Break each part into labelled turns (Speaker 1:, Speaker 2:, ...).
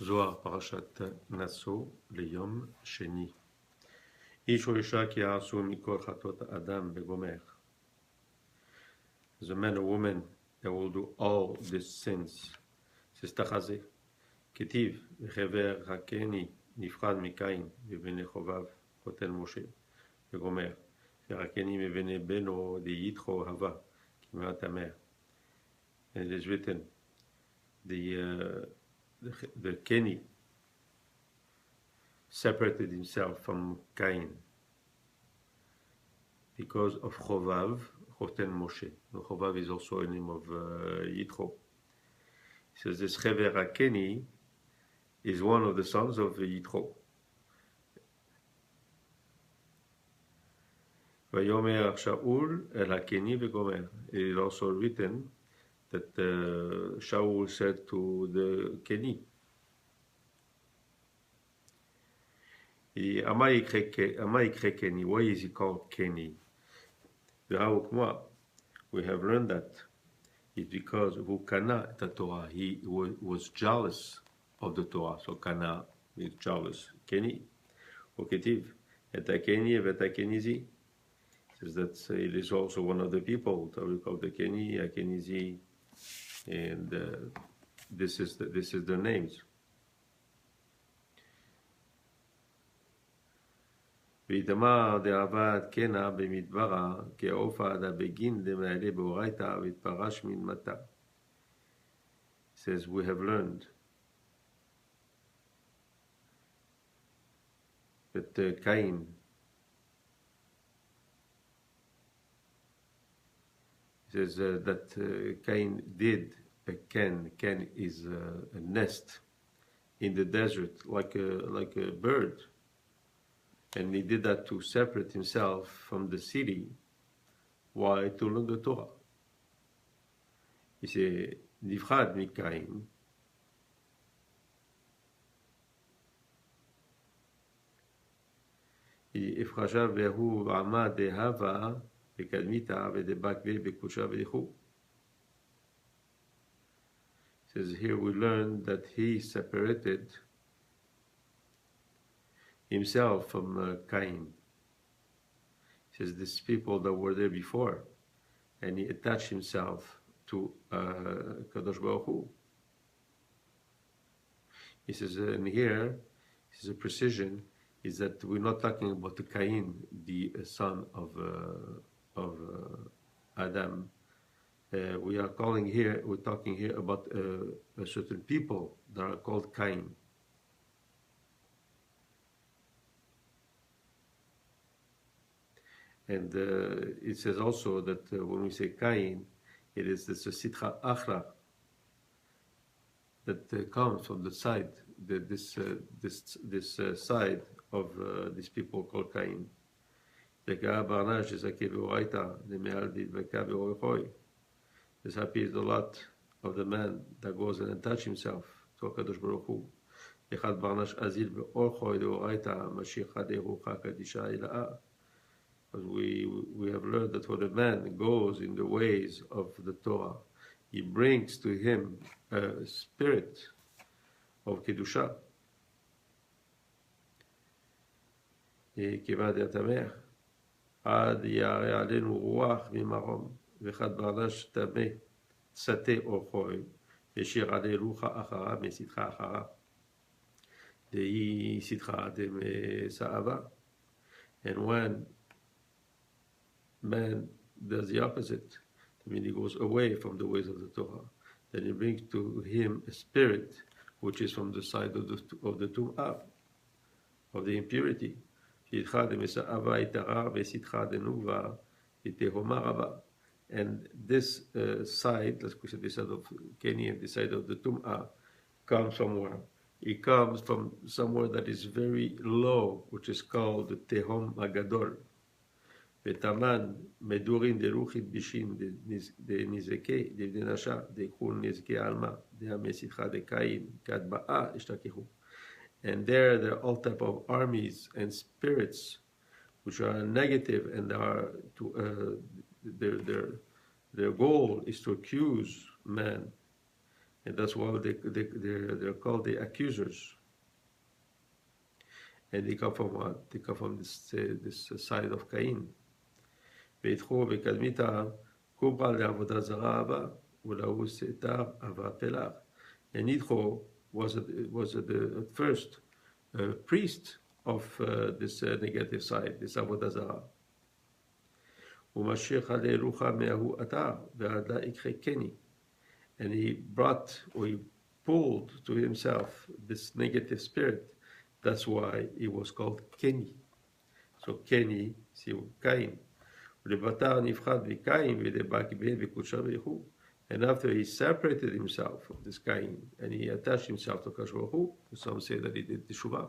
Speaker 1: Zohar parashat Naso leyom sheni. Ish o isha ki ya'asu mikol chatot adam begomer. The man or woman that will do all these sins. C'est tachazeh. Ketiv v'chever hakeni nifrad mikain v'bene chovav chotel Moshe begomer. Hakeni v'bene beno de yitro hava kimat amer. And it is written, the Kenny separated himself from Cain because of Chovav, Choten Moshe. No, Chovav is also a name of Yitro. He says this Chever HaKeni is one of the sons of Yitro. Vayomer Shaul el HaKeni v'gomer. It is also written that Shaul said to the Kenny, Amai Kenny, why is he called Kenny? We have learned that it's because Vukana the Torah, he was jealous of the Torah. So Kana is jealous. Kenny, Oketiv, Etakeni, Etakenizi. Says that it is also one of the people that we call the Kenny, Akenizi, and this is their names. ויתמר דעבד קנה במדברה כעופה דבגין דמעלה באורייתא והתפרש מנמתה. Says we have learned that Cain says that Cain did a ken. Ken is a nest in the desert, like a bird, and he did that to separate himself from the city. Why? To learn the Torah. He said, "Nifrad mikaim." Ifrasha vehu v'amad dehava. Says here we learn that he separated himself from Cain. He says these people that were there before, and he attached himself to Kadosh Baruch Hu. He says, and here, this is a precision, is that we're not talking about the Cain, the son of Adam. We're talking here about a certain people that are called Cain. And it says also that when we say Cain, it is this Sitra Achra that comes from the side, this side of these people called Cain. This happy is the lot of the man that goes and attach himself to HaKadosh Baruch Hu. Because we have learned that when a man goes in the ways of the Torah, he brings to him a spirit of Kedusha. עד יערה עלינו רוח ממרום, ואחד ברנש טמא, סטה אורחוי, ישיר עלי רוחה אחרה, מסתך אחרה. דהי סתך דמסעבה. And when man does the opposite, I mean he goes away from the ways of the Torah, then he brings to him a spirit which is from the side of the tum'ah, of the impurity. And this side, let's say the side of Kenny and the side of the Tum'ah, comes from where? It comes from somewhere that is very low, which is called the Tehom Agadol. Vetaman medurin de ruchit bishin de nizeke de nasha de kun nizke alma de amesitcha de kain kadba'a ishtakehu. And there are all type of armies and spirits which are negative, and are to their goal is to accuse man And that's why they're called the accusers. And they come from what? They come from this side of Cain. וידחו בקדמיתה קוברה לעבודה זרה הבאה, ולהוא סתר אהבה פלח. And Yitro was the first priest of this negative side, this Avodah Zarah. ומשך עלי רוחה מההוא אתר, ועד לה יקחה קני. And he brought, or he pulled to himself this negative spirit. That's why he was called Keni. So Keni, c'est Cain. ולבטר נפחד מקין ודבק בין וקודשה בריחו. And after he separated himself from this Cain and he attached himself to Kadosh Baruch Hu, some say that he did Teshuvah.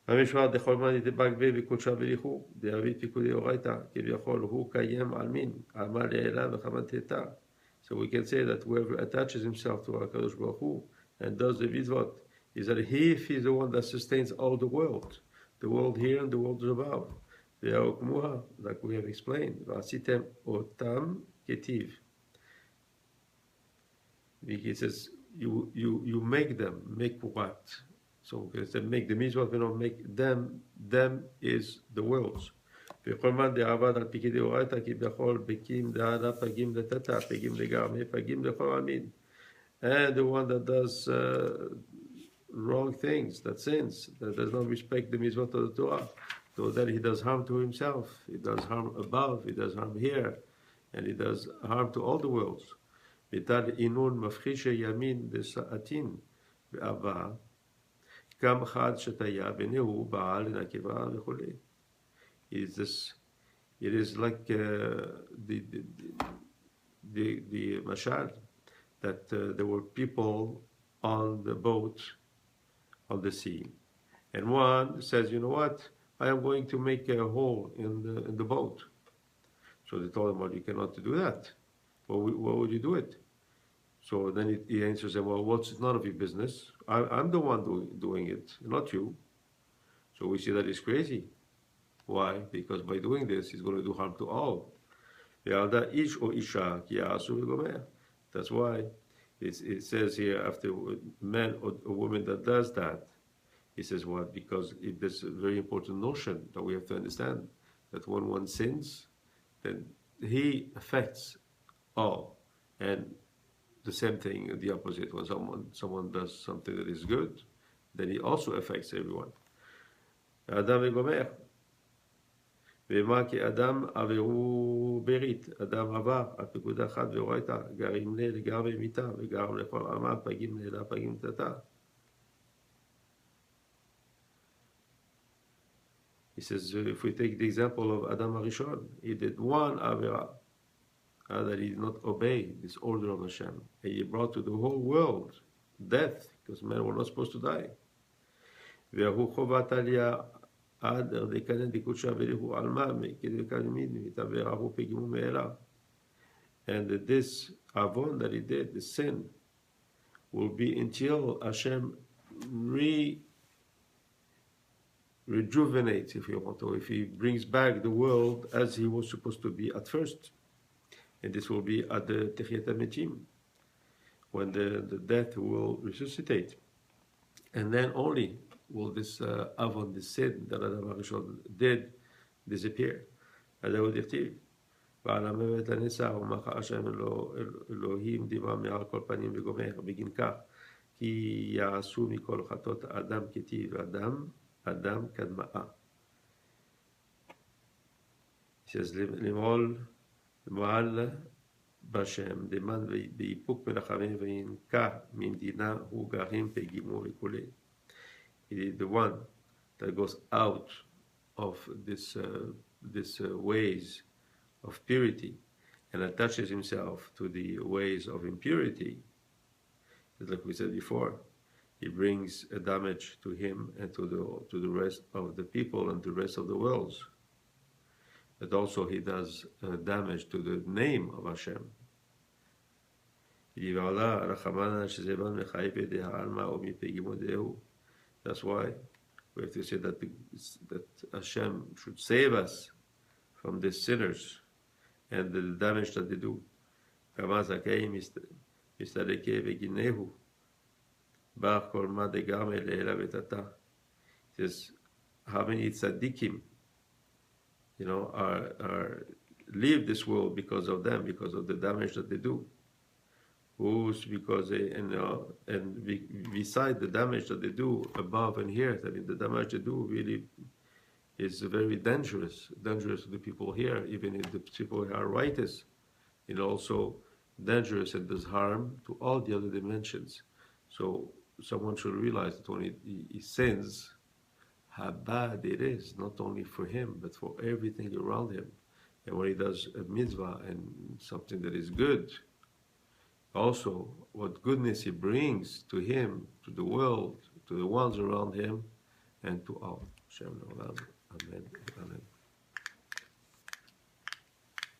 Speaker 1: המשמר דכל מן ידבק בין וקודשה בריחו, דאבית פיקודי אורייתא, כביכול הוא קיים על מין, עמל לעילה וכמן תתה. So we can say that whoever attaches himself to Kadosh Baruch Hu and does the mitzvot, is that he is the one that sustains all the world here and the world above. Like we have explained, ועשיתם אותם כתיב. He says, you make them, make what? So we can say, make the mitzvot, we don't make them is the worlds. וכל מן דעבד על פיקי דאורייתא, כביכול בקים דעדה פגים לתתא, פגים לגרמי, פגים לכל עלמין. And the one that does wrong things, that sins, that does not respect the mitzvot of the Torah, so that he does harm to himself, he does harm above, he does harm here, and he does harm to all the worlds. מצד עינון מפחיש הימין דסעתין ואהבה, גם חד שתיה ביניהו בעל לנקבה וכו'. It is like the mashal, that there were people on the boat on the sea, and one says, you know what, I am going to make a hole in the boat. So they told him, well, you cannot do that. What would you do it? So then he answers them, well, it's none of your business. I'm the one doing it, not you. So we see that he's crazy. Why? Because by doing this, he's going to do harm to all. That's why it says here, after a man or a woman that does that, he says what? Because there's a very important notion that we have to understand, that when one sins, then he affects all. And the same thing, the opposite, when someone does something that is good, then he also affects everyone. Adam וגומר. ומה כי אדם עברו ברית, אדם עבר על פקודה אחת ואורייתא, גרים לגרם מיתה, וגרם לכל עלמא, פגים לילה, פגים תתה. He says, if we take the example of Adam HaRishon, he did one avera, that he did not obey this order of Hashem. And he brought to the whole world death, because men were not supposed to die. והוא חובת עלייה עד דקנן דקודשה בריחו עלמא, כדי קלמיד, מתעברה פגימו מאליו. And this avon that he did, the sin, will be until Hashem rejuvenates, if you want, or if he brings back the world as he was supposed to be at first. And this will be at the Techiyat HaMetim, when the death will resuscitate. And then only will this avon, this sin that Adam HaRishon did, disappear. Adahu dirtiv. ועל המוות לנצח, ומחה השם אלוהים דיבר מעל כל פנים וגומר, בגין כך, כי יעשו מכל חטאות אדם כתיב אדם כדמאה. says, למעול בשם, דמן ואיפוק מלחמים וינקה ממדינה, הוא גרים פגימו וכולי. It is the one that goes out of this ways of purity and attaches himself to the ways of impurity. Like we said before, he brings a damage to him and to the rest of the people and the rest of the worlds. But also he does damage to the name of Hashem. That's why we have to say that Hashem should save us from the sinners and the damage that they do. Visadeke veginehu. Bar kol ma degame le'ela vetata. He says, how many tzaddikim, are leave this world because of them, because of the damage that they do. Who's because they, and beside the damage that they do above and here, I mean, the damage they do really is very dangerous to the people here, even if the people here are righteous. It's also dangerous and does harm to all the other dimensions. So someone should realize that when he sins, how bad it is, not only for him, but for everything around him. And when he does a mitzvah and something that is good, also what goodness he brings to him, to the world, to the ones around him, and to all. Amen. Amen.